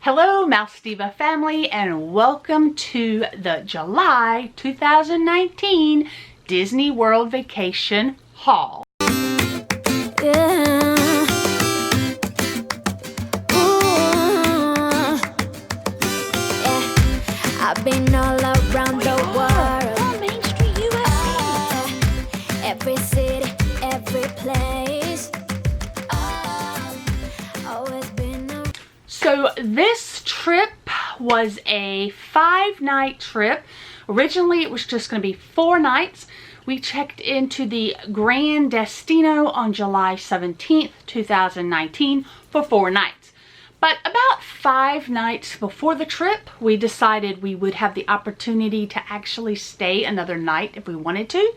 Hello Mouse Diva family, and welcome to the July 2019 Disney World Vacation haul. I've been all around the world, Main Street, USA. Every city, every place. Always been a... So this trip was a 5-night trip. Originally it was just going to be 4 nights. We checked into the Grand Destino on July 17th, 2019 for 4 nights. But about 5 nights before the trip, we decided we would have the opportunity to actually stay another night if we wanted to.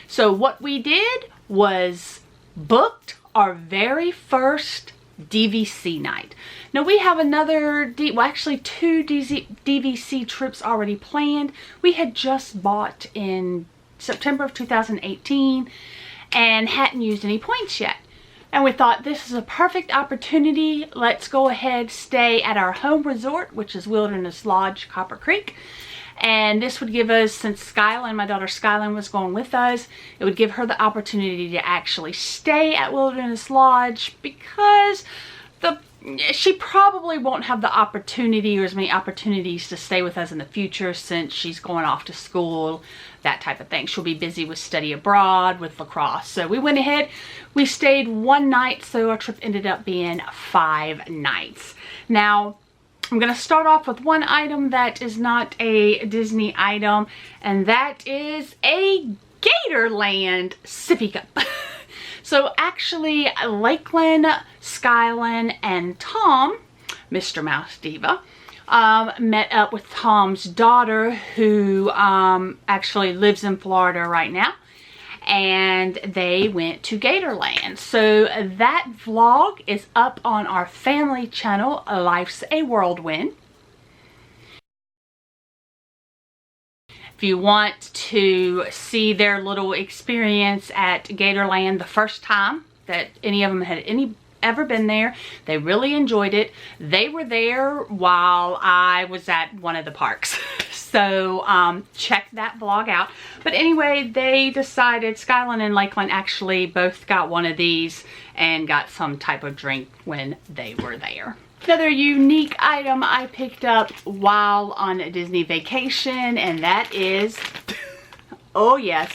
So what we did was booked our very first DVC night. Now we have another, actually 2 DVC trips already planned. We had just bought in September of 2018 and hadn't used any points yet. And we thought this is a perfect opportunity. Let's go ahead, stay at our home resort, which is Wilderness Lodge, Copper Creek. And this would give us, since Skylin, my daughter Skylin was going with us, it would give her the opportunity to actually stay at Wilderness Lodge, because she probably won't have the opportunity or as many opportunities to stay with us in the future since she's going off to school, that type of thing. She'll be busy with study abroad, with lacrosse. So we went ahead, we stayed 1 night, so our trip ended up being 5 nights. Now, I'm going to start off with one item that is not a Disney item, and that is a Gatorland sippy cup. So actually, Lakeland, Skylin, and Tom, Mr. Mouse Diva, met up with Tom's daughter, who actually lives in Florida right now, and they went to Gatorland. So that vlog is up on our family channel, Life's a Whirlwind. If you want to see their little experience at Gatorland the first time that any of them had ever been there, they really enjoyed it. They were there while I was at one of the parks. So check that vlog out. But anyway, they decided, Skylin and Lakeland actually both got one of these and got some type of drink when they were there. Another unique item I picked up while on a Disney vacation, and that is, oh yes,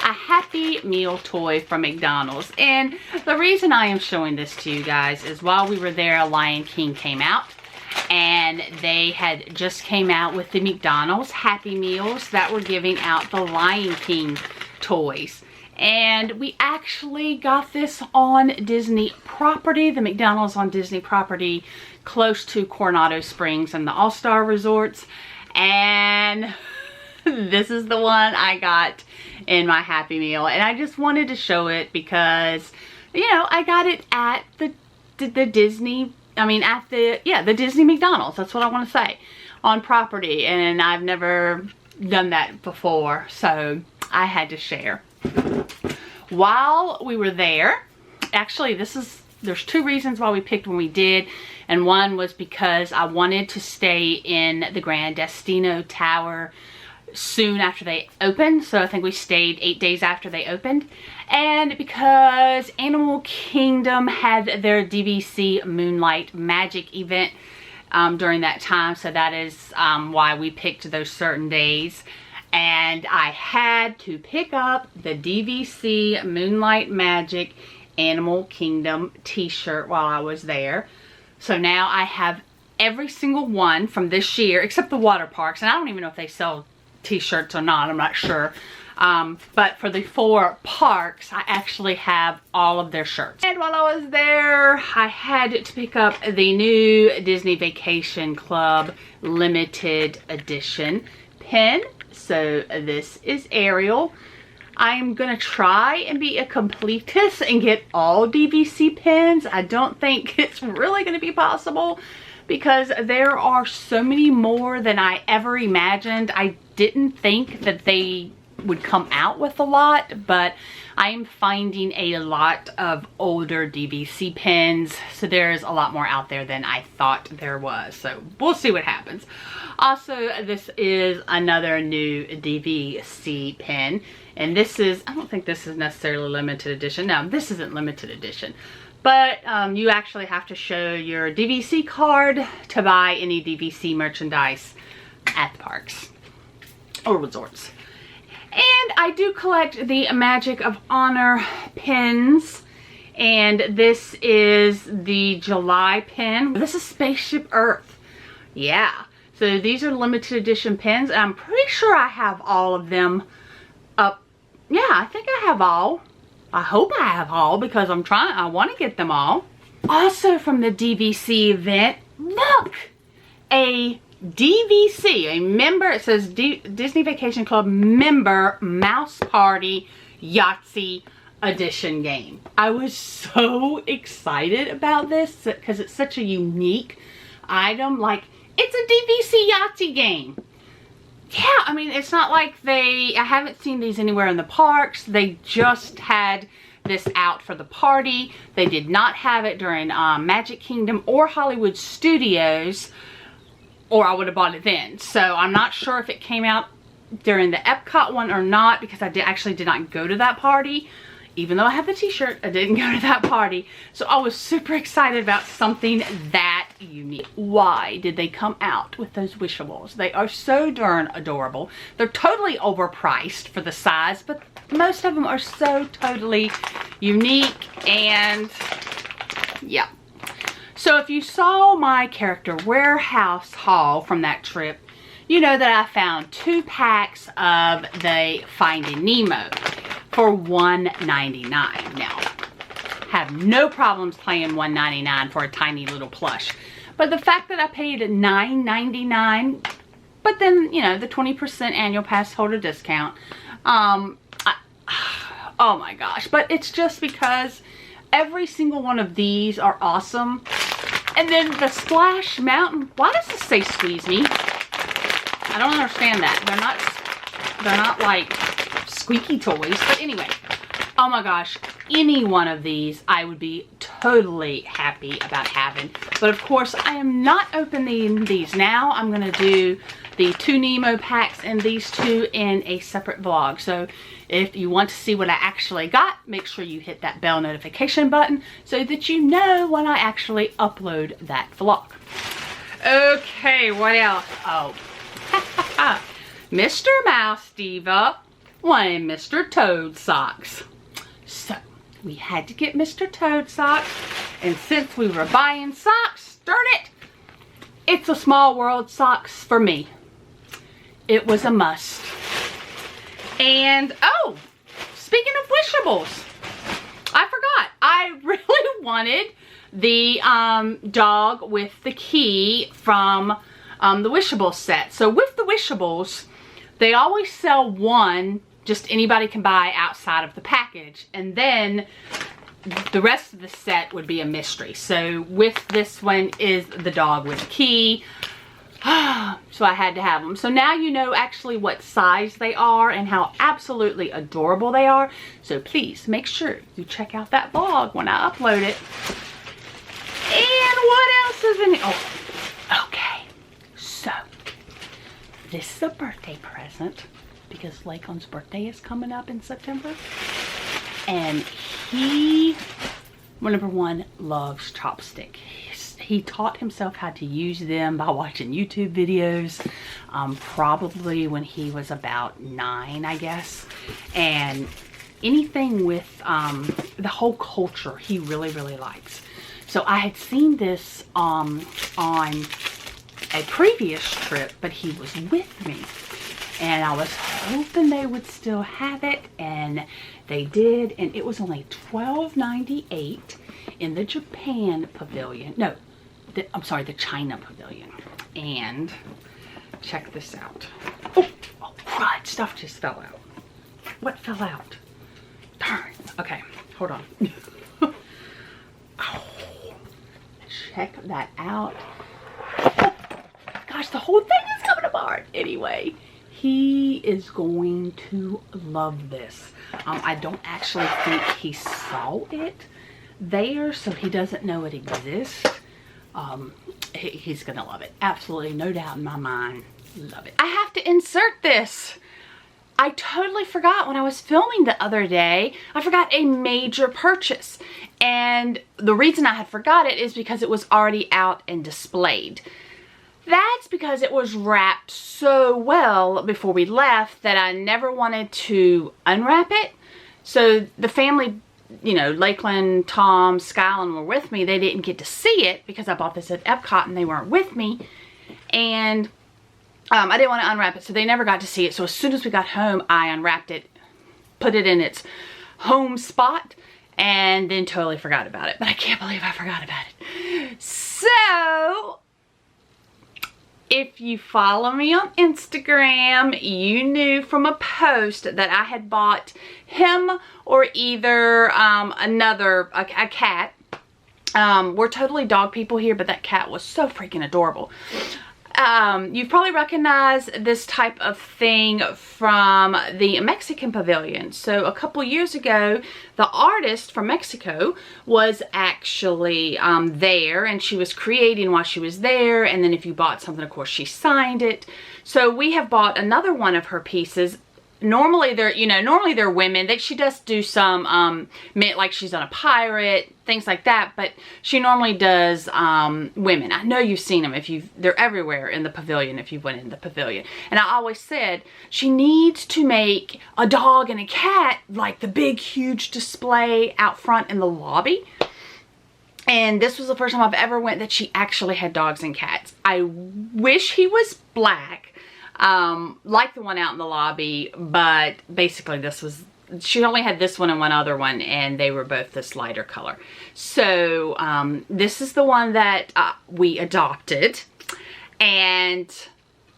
a Happy Meal toy from McDonald's. And the reason I am showing this to you guys is while we were there, Lion King came out, and they had just came out with the McDonald's Happy Meals that were giving out the Lion King toys. And we actually got this on Disney property, the McDonald's on Disney property, close to Coronado Springs and the All-Star Resorts. And this is the one I got in my Happy Meal. And I just wanted to show it because, you know, I got it at the Disney, the Disney McDonald's. That's what I want to say, on property. And I've never done that before, so I had to share. While we were there, actually there's 2 reasons why we picked when we did, and one was because I wanted to stay in the Grand Destino Tower soon after they opened. So I think we stayed 8 days after they opened, and because Animal Kingdom had their DVC Moonlight Magic event during that time, so that is why we picked those certain days. And I had to pick up the DVC Moonlight Magic Animal Kingdom t-shirt while I was there. So now I have every single one from this year, except the water parks. And I don't even know if they sell t-shirts or not, I'm not sure. But for the 4 parks, I actually have all of their shirts. And while I was there, I had to pick up the new Disney Vacation Club limited edition pin. So this is Ariel. I'm going to try and be a completist and get all DVC pins. I don't think it's really going to be possible because there are so many more than I ever imagined. I didn't think that they would come out with a lot, but I am finding a lot of older DVC pins, so there's a lot more out there than I thought there was, so we'll see what happens. Also, this is another new DVC pin, and this is, I don't think this is necessarily limited edition. No, this isn't limited edition, but you actually have to show your DVC card to buy any DVC merchandise at the parks or resorts. And I do collect the Magic of Honor pins, and this is the July pin. This is Spaceship Earth. Yeah, so these are limited edition pins, and I'm pretty sure I have all of them up. Yeah, I think I have all. I hope I have all, because I want to get them all. Also from the DVC event, look, a DVC, a member, it says Disney Vacation Club member Mouse Party Yahtzee edition game. I was so excited about this because it's such a unique item. Like, it's a DVC Yahtzee game. Yeah, I mean, it's not like I haven't seen these anywhere in the parks. They just had this out for the party. They did not have it during Magic Kingdom or Hollywood Studios, or I would have bought it then. So I'm not sure if it came out during the Epcot one or not, because I actually did not go to that party. Even though I have the t-shirt, I didn't go to that party. So I was super excited about something that unique. Why did they come out with those Wishables? They are so darn adorable. They're totally overpriced for the size, but most of them are so totally unique, and yeah. So if you saw my character warehouse haul from that trip, you know that I found 2 packs of the Finding Nemo for $1.99. Now, have no problems paying $1.99 for a tiny little plush. But the fact that I paid $9.99, but then, you know, the 20% annual pass holder discount, oh my gosh. But it's just because every single one of these are awesome. And then the Splash Mountain, why does this say squeeze me? I don't understand that. They're not like squeaky toys, but anyway, oh my gosh, any one of these I would be totally happy about having. But of course, I am not opening these now. I'm going to do the 2 Nemo packs and these 2 in a separate vlog. So if you want to see what I actually got, make sure you hit that bell notification button so that you know when I actually upload that vlog. Okay, what else? Oh, Mr. Mouse Diva wanted Mr. Toad socks. So we had to get Mr. Toad socks, and since we were buying socks, darn it, It's a Small World socks for me. It was a must. And oh, speaking of Wishables, I forgot. I really wanted the dog with the key from the Wishables set. So with the Wishables, they always sell one, just anybody can buy outside of the package. And then the rest of the set would be a mystery. So with this one is the dog with the key. So I had to have them. So now you know actually what size they are and how absolutely adorable they are. So please make sure you check out that vlog when I upload it. And what else is in it? Oh, okay. So this is a birthday present because Lakeland's birthday is coming up in September. And he, number one, loves chopstick. He taught himself how to use them by watching YouTube videos, probably when he was about 9, I guess. And anything with the whole culture, he really, really likes. So I had seen this on a previous trip, but he was with me. And I was hoping they would still have it, and they did. And it was only $12.98 in the Japan pavilion. No, I'm sorry, the China pavilion. And check this out. Oh, crud, stuff just fell out. What fell out? Darn. Okay, hold on. Oh, check that out. Oh, gosh, the whole thing is coming apart. Anyway, He is going to love this. I don't actually think he saw it there, so he doesn't know it exists. He's gonna love it. Absolutely, no doubt in my mind. Love it. I have to insert this. I totally forgot when I was filming the other day. I forgot a major purchase. And the reason I had forgot it is because it was already out and displayed. That's because it was wrapped so well before we left that I never wanted to unwrap it. So the family, you know, Lakeland, Tom, Skyland were with me. They didn't get to see it because I bought this at Epcot and they weren't with me. And I didn't want to unwrap it, so they never got to see it. So as soon as we got home, I unwrapped it, put it in its home spot, and then totally forgot about it. But I can't believe I forgot about it. So, if you follow me on Instagram, you knew from a post that I had bought him or either a cat. We're totally dog people here, but that cat was so freaking adorable. You've probably recognized this type of thing from the Mexican pavilion. So a couple years ago, the artist from Mexico was actually there, and she was creating while she was there. And then if you bought something, of course, she signed it. So we have bought another one of her pieces. Normally they're women. She does do some, like she's on a pirate, things like that, but she normally does women. I know you've seen them they're everywhere in the pavilion if you went in the pavilion. And I always said she needs to make a dog and a cat like the big huge display out front in the lobby. And this was the first time I've ever went that she actually had dogs and cats. I wish he was black. Like the one out in the lobby, but basically she only had this one and one other one, and they were both this lighter color. So, this is the one that we adopted, and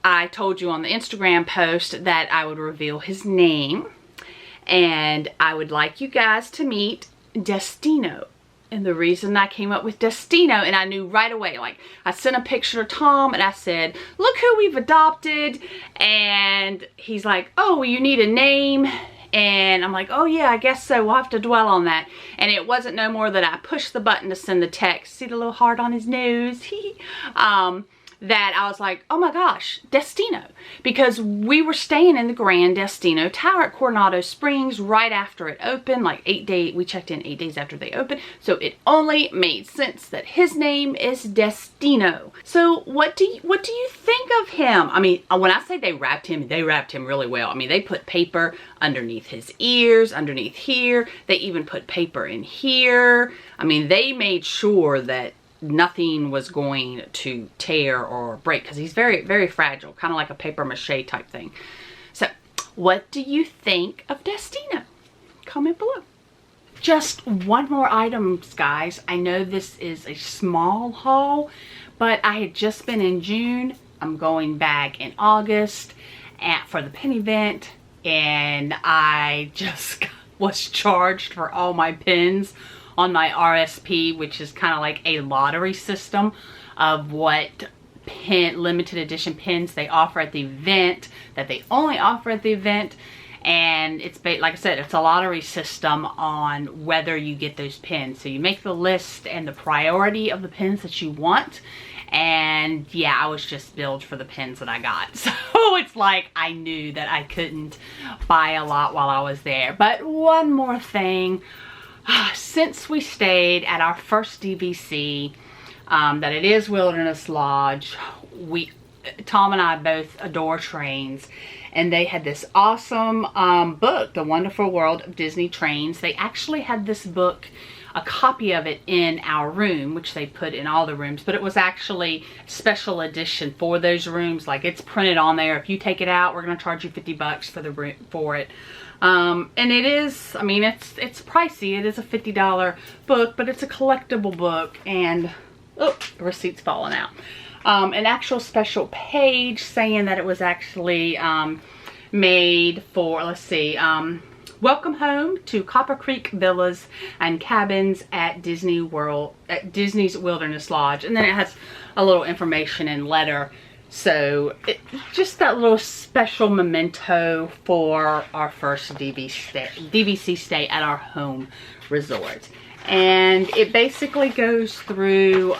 I told you on the Instagram post that I would reveal his name, and I would like you guys to meet Destino. And the reason I came up with Destino, and I knew right away, like I sent a picture to Tom and I said, look who we've adopted. And he's like, oh, well, you need a name. And I'm like, oh yeah, I guess so. We'll have to dwell on that. And it wasn't no more that I pushed the button to send the text. See the little heart on his nose? That I was like, oh my gosh, Destino. Because we were staying in the Grand Destino Tower at Coronado Springs right after it opened, like we checked in 8 days after they opened. So it only made sense that his name is Destino. So what do you think of him? I mean, when I say they wrapped him really well. I mean, they put paper underneath his ears, underneath here. They even put paper in here. I mean, they made sure that nothing was going to tear or break because he's very, very fragile, kind of like a paper mache type thing. So, what do you think of Destino? Comment below. Just one more item, guys. I know this is a small haul, but I had just been in June. I'm going back in August for the pin event, and I just was charged for all my pins on my RSP, which is kind of like a lottery system of what limited edition pins they offer at the event, that they only offer at the event. And it's, like I said, it's a lottery system on whether you get those pins. So you make the list and the priority of the pins that you want. And yeah, I was just billed for the pins that I got. So it's like I knew that I couldn't buy a lot while I was there. But one more thing. Since we stayed at our first DVC, that it is Wilderness Lodge, Tom and I both adore trains, and they had this awesome book, The Wonderful World of Disney Trains. They actually had this book, a copy of it in our room, which they put in all the rooms, but it was actually special edition for those rooms. Like, it's printed on there. If you take it out, we're going to charge you $50 for it. And it is, I mean, it's pricey. It is a $50 book, but it's a collectible book, and oh, the receipt's falling out. An actual special page saying that it was actually made for, let's see, welcome home to Copper Creek Villas and Cabins at Disney's Wilderness Lodge. And then it has a little information and letter So just that little special memento for our first DVC stay at our home resort. And it basically goes through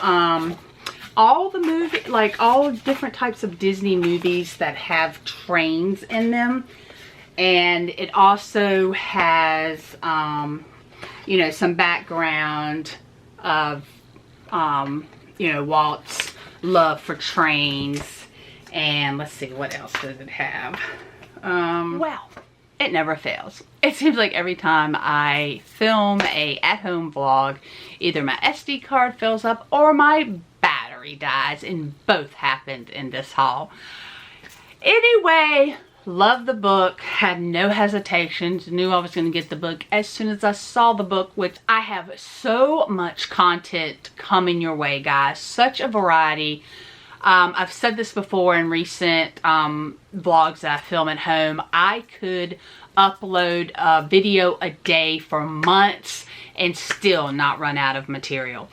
all the movie, like all different types of Disney movies that have trains in them. And it also has, you know, some background of, you know, Walt's love for trains. And let's see, what else does it have? Well, it never fails. It seems like every time I film a at-home vlog, either my SD card fills up or my battery dies, and both happened in this haul. Anyway, love the book, had no hesitations, knew I was going to get the book as soon as I saw the book, which I have so much content coming your way, guys. Such a variety. I've said this before in recent vlogs that I film at home. I could upload a video a day for months and still not run out of material.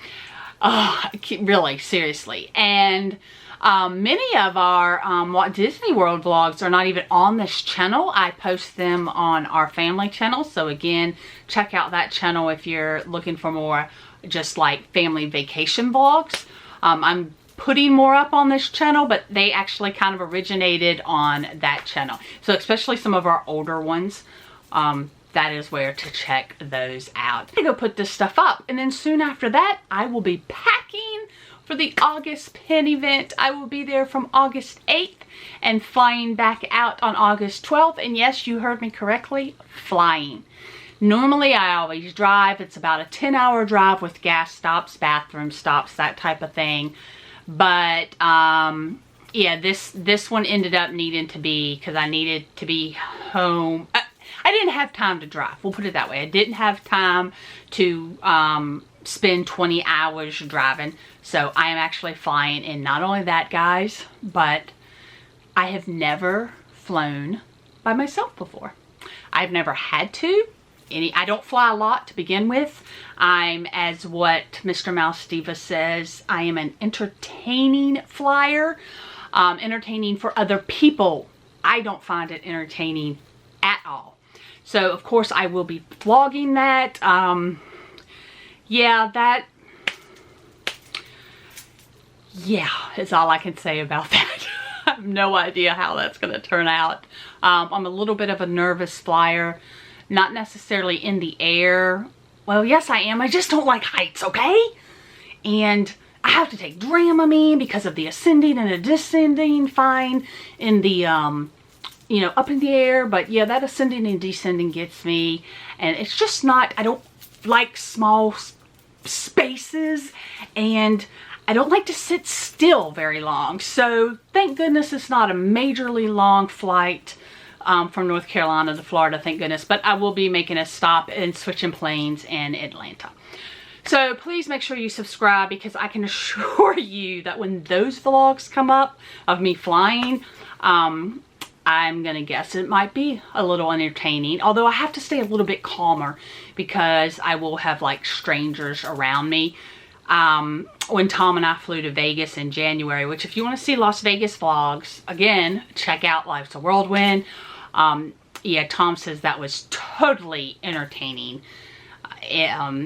Really, seriously. And many of our Walt Disney World vlogs are not even on this channel. I post them on our family channel. So again, check out that channel if you're looking for more just like family vacation vlogs. I'm putting more up on this channel, but they actually kind of originated on that channel. So especially some of our older ones, that is where to check those out. I'm gonna go put this stuff up, and then soon after that, I will be packing for the August Pin event. I will be there from August 8th and flying back out on August 12th. And yes, you heard me correctly, flying. Normally, I always drive. It's about a 10-hour drive with gas stops, bathroom stops, that type of thing. But yeah, this one ended up needing to be, because I needed to be home. I didn't have time to drive. We'll put it that way. I didn't have time to spend 20 hours driving. So I am actually flying. And not only that, guys, but I have never flown by myself before. I've never had to. I don't fly a lot to begin with. I'm, as what Mr. Mouse Diva says, I am an entertaining flyer. Entertaining for other people. I don't find it entertaining at all. So, of course, I will be vlogging that. Yeah, is all I can say about that. I have no idea how that's going to turn out. I'm a little bit of a nervous flyer. Not necessarily in the air. Well, yes, I am. I just don't like heights, okay? And I have to take Dramamine because of the ascending and the descending. Fine in the, you know, up in the air. But yeah, that ascending and descending gets me. And it's just not, I don't like small spaces. And I don't like to sit still very long. So thank goodness it's not a majorly long flight. From North Carolina to Florida, thank goodness. But I will be making a stop and switching planes in Atlanta. So please make sure you subscribe, because I can assure you that when those vlogs come up of me flying, I'm going to guess it might be a little entertaining. Although I have to stay a little bit calmer because I will have like strangers around me. When Tom and I flew to Vegas in January, which if you want to see Las Vegas vlogs, again, check out Life's a Whirlwind. Yeah, Tom says that was totally entertaining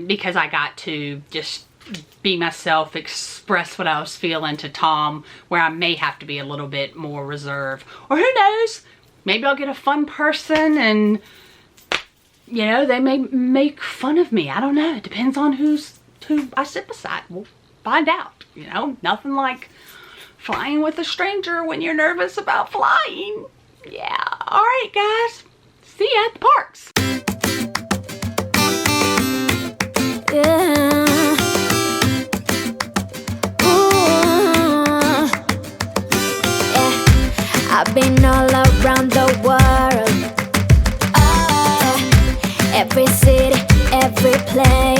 because I got to just be myself, express what I was feeling to Tom, where I may have to be a little bit more reserved. Or who knows, maybe I'll get a fun person and, you know, they may make fun of me. I don't know. It depends on who I sit beside. We'll find out, you know. Nothing like flying with a stranger when you're nervous about flying. Yeah. All right, guys. See ya at the parks. Yeah. Ooh. Yeah. I've been all around the world. Every city, every place.